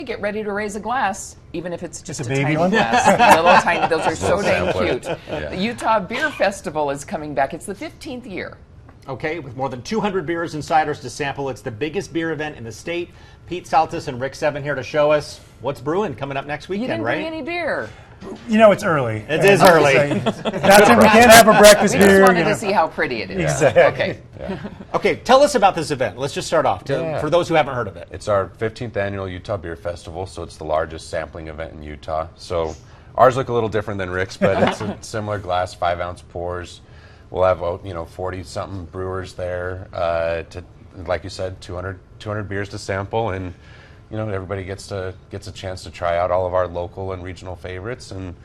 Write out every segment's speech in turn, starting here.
get ready to raise a glass, even if it's just a baby tiny one? glass. Little tiny, those are so dang sampler. cute. Yeah. The Utah Beer Festival is coming back. It's the 15th year. Okay, with more than 200 beers and ciders to sample, it's the biggest beer event in the state. Pete Saltis and Rick Seven here to show us what's brewing coming up next You weekend, didn't right? bring any beer. You know, it's early. It is early. That's it. We can't have a breakfast We beer. just wanted you know. to see how pretty it is. Exactly. Okay. Okay, tell us about this event. Let's just start off Yeah. for those who haven't heard of it. It's our 15th annual Utah Beer Festival, so it's the largest sampling event in Utah. So ours look a little different than Rick's, but it's a similar glass, 5-ounce pours. We'll have 40-something brewers there to, like you said, 200 beers to sample, and everybody gets a chance to try out all of our local and regional favorites. And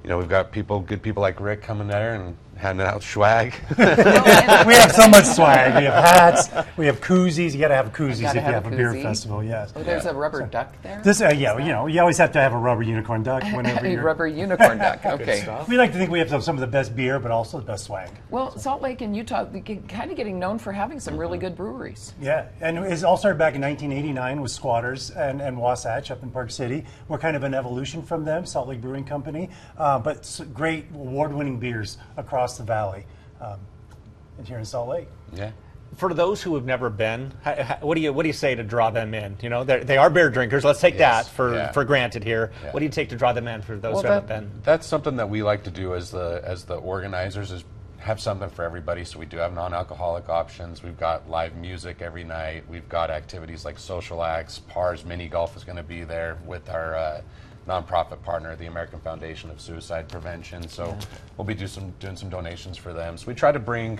we've got good people like Rick coming there and handing out swag. We have so much swag. We have hats. We have koozies. You got to have koozies if you have a beer festival. Yes. Oh, there's a rubber duck there. This, you always have to have a rubber unicorn duck whenever A you're. rubber unicorn duck. Okay. We like to think we have some of the best beer, but also the best swag. Well, Salt Lake and Utah, kind of getting known for having some really good breweries. Yeah, and it all started back in 1989 with Squatters and Wasatch up in Park City. We're kind of an evolution from them, Salt Lake Brewing Company, but great award-winning beers across the valley and here in Salt Lake. Yeah. For those who have never been, what do you say to draw them in? They are beer drinkers. Let's take that for granted here. Yeah. What do you take to draw them in for those who haven't been? That's something that we like to do as the organizers, is have something for everybody. So we do have non-alcoholic options. We've got live music every night. We've got activities like social acts. PARS mini golf is going to be there with our nonprofit partner, the American Foundation of Suicide Prevention. So we'll be doing some donations for them. So we try to bring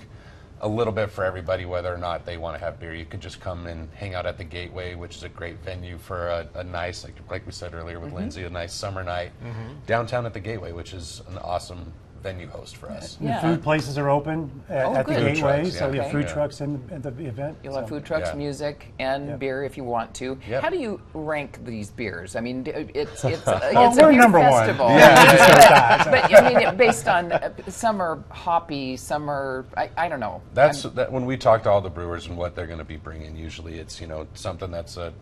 a little bit for everybody, whether or not they want to have beer. You could just come and hang out at the Gateway, which is a great venue for a nice, like we said earlier with Lindsay, a nice summer night downtown at the Gateway, which is an awesome venue host for us. And the food places are open at the good. Gateway, Trucks, so we have Okay. food trucks in the event. You'll have food trucks, music, and beer if you want to. Yep. How do you rank these beers? I mean, it's Well, a we're beer number festival. one. Yeah, But I mean, based on some are hoppy, some are I don't know. That when we talk to all the brewers and what they're going to be bringing, usually it's something that's a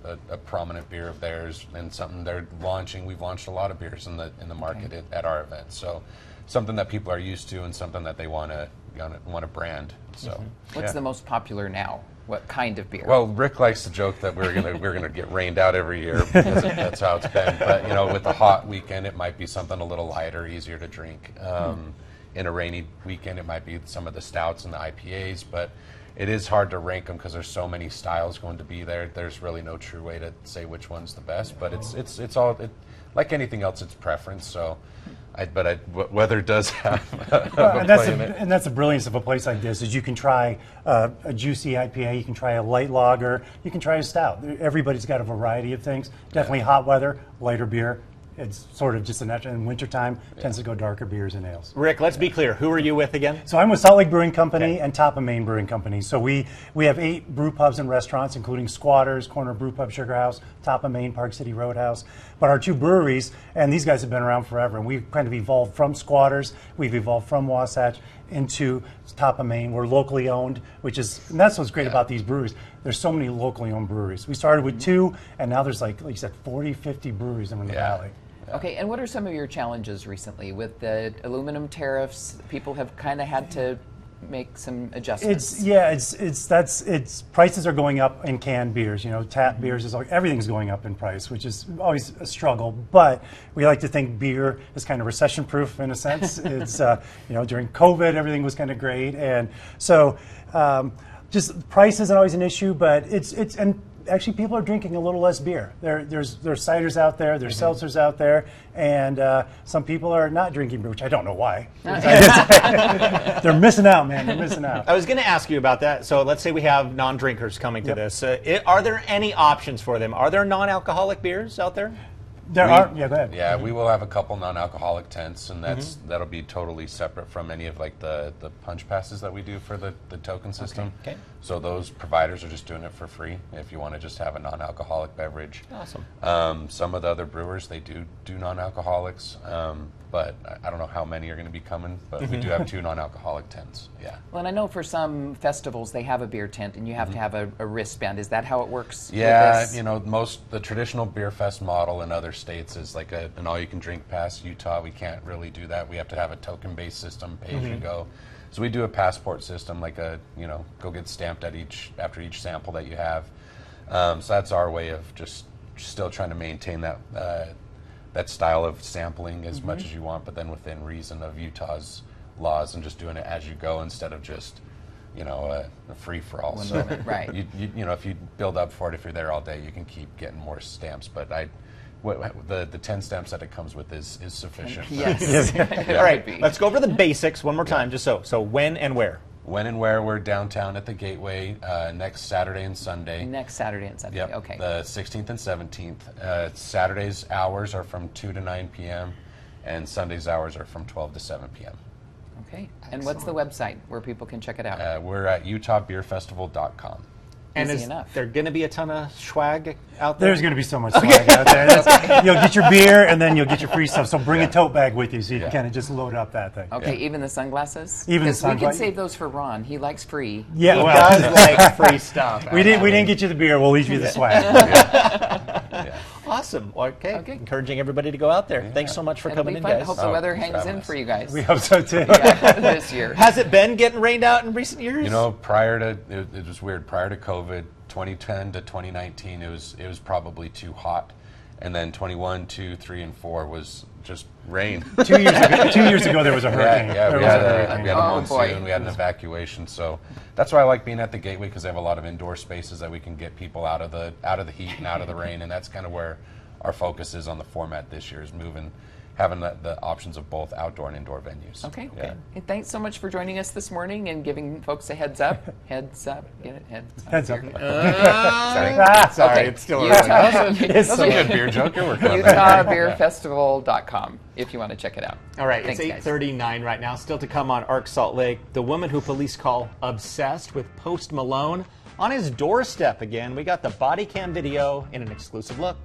prominent beer of theirs and something they're launching. We've launched a lot of beers in the market at our event, so something that people are used to and something that they want to brand. So What's the most popular now? What kind of beer? Well, Rick likes to joke that we're gonna get rained out every year because that's how it's been. But with the hot weekend, it might be something a little lighter, easier to drink. In a rainy weekend, it might be some of the stouts and the IPAs. But it is hard to rank them because there's so many styles going to be there. There's really no true way to say which one's the best. But it's all like anything else. It's preference. So. Weather does have a play in it. And that's the brilliance of a place like this, is you can try a juicy IPA, you can try a light lager, you can try a stout. Everybody's got a variety of things. Definitely hot weather, lighter beer. It's sort of just a natural. In wintertime, tends to go darker beers and ales. Rick, let's be clear. Who are you with again? So I'm with Salt Lake Brewing Company and Top of Maine Brewing Company. So we have 8 brew pubs and restaurants, including Squatters, Corner Brew Pub, Sugar House, Top of Maine, Park City Roadhouse. But our 2 breweries, and these guys have been around forever, and we've kind of evolved from Squatters, we've evolved from Wasatch into Top of Maine. We're locally owned, and that's what's great about these breweries. There's so many locally owned breweries. We started with 2, and now there's like you said, 40, 50 breweries in the valley. Okay, and what are some of your challenges recently with the aluminum tariffs? People have kind of had to make some adjustments. It's prices are going up in canned beers. Tap beers everything's going up in price, which is always a struggle. But we like to think beer is kind of recession proof in a sense. It's during COVID everything was kind of great, and so just price isn't always an issue. But and actually people are drinking a little less beer. There's ciders out there, there's seltzers out there, and some people are not drinking beer, which I don't know why. They're missing out, man. They're missing out. I was going to ask you about that. So let's say we have non-drinkers coming to this. Are there any options for them? Are there non-alcoholic beers out there? There are. Yeah, go ahead. Yeah, we will have a couple non-alcoholic tents, and that'll be totally separate from any of like the punch passes that we do for the token system. Okay. So those providers are just doing it for free if you want to just have a non-alcoholic beverage. Awesome. Some of the other brewers, they do non-alcoholics, but I don't know how many are going to be coming, but we do have 2 non-alcoholic tents. Yeah. Well, and I know for some festivals they have a beer tent, and you have to have a wristband. Is that how it works? Yeah, with this? you know, the traditional beer fest model in other states is like an all-you-can-drink pass. Utah, we can't really do that. We have to have a token-based system, pay-as-you-go. So we do a passport system, like go get stamped after each sample that you have. So that's our way of just still trying to maintain that style of sampling as much as you want, but then within reason of Utah's laws, and just doing it as you go instead of just a free for all. So right. If you build up for it, if you're there all day, you can keep getting more stamps. But the 10 stamps that it comes with is sufficient. Yes. All right, let's go over the basics one more time. Just so when and where. When and where? We're downtown at the Gateway next Saturday and Sunday. Next Saturday and Sunday. Yep. Okay. The 16th and 17th. Saturday's hours are from 2 to 9 p.m. and Sunday's hours are from 12 to 7 p.m. Okay. And what's the website where people can check it out? We're at utahbeerfestival.com. And Easy is enough. there going to be a ton of swag out there? There's going to be so much swag out there. You'll get your beer, and then you'll get your free stuff. So bring a tote bag with you so you can kind of just load up that thing. Okay, even the sunglasses? Even the 'Cause we can sunglasses. save those for Ron. He likes free. Yeah, He well, does like free stuff. we didn't get you the beer. We'll leave you the swag. Awesome. Okay. Okay. Encouraging everybody to go out there. Thanks so much for It'll coming be in, fun. guys. Hope the Oh, weather thanks for hangs having in us. for you guys We hope so too. this year. Has it been getting rained out in recent years? Prior to it was weird. Prior to COVID, 2010 to 2019, it was probably too hot, and then 21, 2, 3, and 4 was just rain. 2 years ago, there was a hurricane. Yeah, There we was had a a hurricane. monsoon, boy. we had an evacuation. So that's why I like being at the Gateway, because they have a lot of indoor spaces that we can get people out of the heat and out of the rain, and that's kind of where our focus is on the format this year, is having the options of both outdoor and indoor venues. Okay. Yeah. And thanks so much for joining us this morning and giving folks a heads up. Heads up. Get it? Heads up. Heads up. Sorry, Okay. it's still That's a good beer joke. You're working on that. UtahBeerFestival.com if you want to check it out. All right, Thanks, it's guys. 8:39 right now. Still to come on Arc Salt Lake, the woman who police call obsessed with Post Malone on his doorstep again. We got the body cam video in an exclusive look.